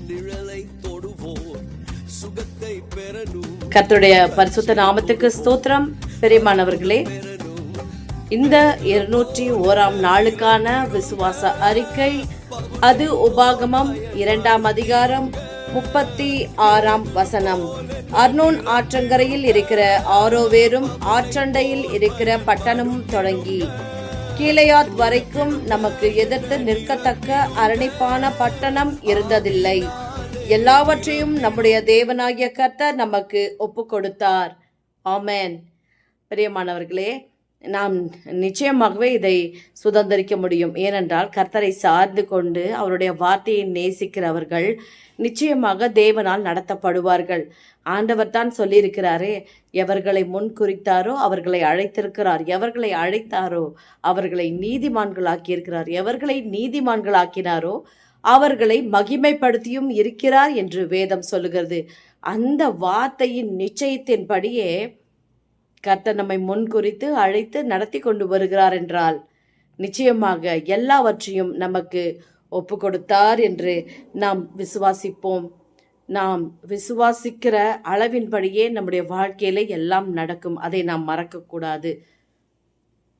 நிழலை தொடுவோர் சுகத்தை பெறணும். கர்த்தருடைய பரிசுத்த நாமத்துக்கு ஸ்தோத்திரம். பிரியமானவர்களே, இந்த 201ஆம் நாளுக்கான விசுவாச அறிக்கை, அது உபாகமம் 2ஆம் அதிகாரம் 36ஆம் வசனம். அர்னோன் ஆற்றங்கரையில் இருக்கிற ஆரோவேரும் ஆற்றண்டையில் இருக்கிற பட்டணமும் தொடங்கி கீலேயாத் வரைக்கும் நமக்கு எதிர்த்து நிற்கத்தக்க அரணிப்பான பட்டணம் இருந்ததில்லை. எல்லாவற்றையும் நம்முடைய தேவனாகிய கர்த்தர் நமக்கு ஒப்பு கொடுத்தார். ஆமென். பிரியமானவர்களே, நாம் நிச்சயமாகவே இதை சுதந்திரிக்க முடியும். ஏனென்றால் கர்த்தரை சார்ந்து கொண்டு அவருடைய வார்த்தையை நேசிக்கிறவர்கள் நிச்சயமாக தேவனால் நடத்தப்படுவார்கள். ஆண்டவர் தான் சொல்லியிருக்கிறாரே, எவர்களை முன் குறித்தாரோ அவர்களை அழைத்திருக்கிறார், எவர்களை அழைத்தாரோ அவர்களை நீதிமான்களாக்கி இருக்கிறார், எவர்களை நீதிமான்களாக்கினாரோ அவர்களை மகிமைப்படுத்தியும் இருக்கிறார் என்று வேதம் சொல்லுகிறது. அந்த வார்த்தையின் நிச்சயத்தின்படியே கர்த்தர் நம்மை முன்குறித்து அழைத்து நடத்தி கொண்டு வருகிறார் என்றால் நிச்சயமாக எல்லாவற்றையும் நமக்கு ஒப்பு கொடுத்தார் என்று நாம் விசுவாசிப்போம். நாம் விசுவாசிக்கிற அளவின்படியே நம்முடைய வாழ்க்கையில எல்லாம் நடக்கும். அதை நாம் மறக்கக்கூடாது.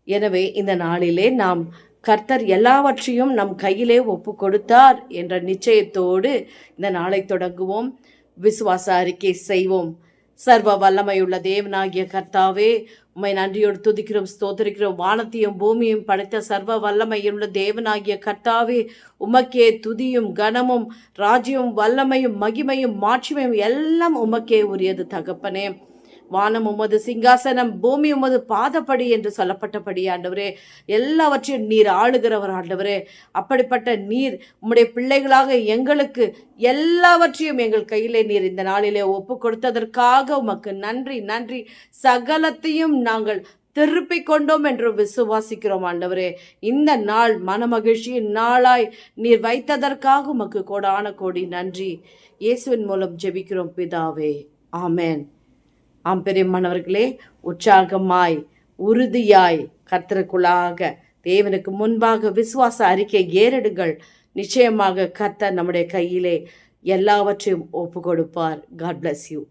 எனவே இந்த நாளிலே நாம் கர்த்தர் எல்லாவற்றையும் நம் கையிலே ஒப்பு கொடுத்தார் என்ற நிச்சயத்தோடு இந்த நாளை தொடங்குவோம். விசுவாச அறிக்கை செய்வோம். சர்வ வல்லமையுள்ள தேவனாகிய கர்த்தாவே, உம்மை நன்றியோடு துதிக்கிறோம், ஸ்தோத்திரிக்கிறோம். வானத்தையும் பூமியும் படைத்த சர்வ வல்லமையுள்ள தேவனாகிய கர்த்தாவே, உமக்கே துதியும் கனமும் ராஜ்யமும் வல்லமையும் மகிமையும் மாட்சிமையும் எல்லாம் உமக்கே உரியது தகப்பனே. வானம் உமது சிங்காசனம், பூமி உமது பாதப்படி என்று சொல்லப்பட்டபடி ஆண்டவரே, எல்லாவற்றையும் நீர் ஆளுகிறவர் ஆண்டவரே. அப்படிப்பட்ட நீர் உம்முடைய பிள்ளைகளாக எங்களுக்கு எல்லாவற்றையும் எங்கள் கையிலே நீர் இந்த நாளிலே ஒப்பு கொடுத்ததற்காக உமக்கு நன்றி நன்றி. சகலத்தையும் நாங்கள் திருப்பிக் கொண்டோம் என்று விசுவாசிக்கிறோம் ஆண்டவரே. இந்த நாள் மனமகிழ்ச்சியின் நாளாய் நீர் வைத்ததற்காக உமக்கு கோடான கோடி நன்றி. இயேசுவின் மூலம் ஜெபிக்கிறோம் பிதாவே, ஆமென். பெரியமானவர்களே, உற்சாகமாய் உறுதியாய் கர்த்தருக்குள்ளாக தேவனுக்கு முன்பாக விசுவாச அறிக்கை ஏறெடுங்கள். நிச்சயமாக கர்த்தர் நம்முடைய கையிலே எல்லாவற்றையும் ஒப்பு கொடுப்பார். God bless you.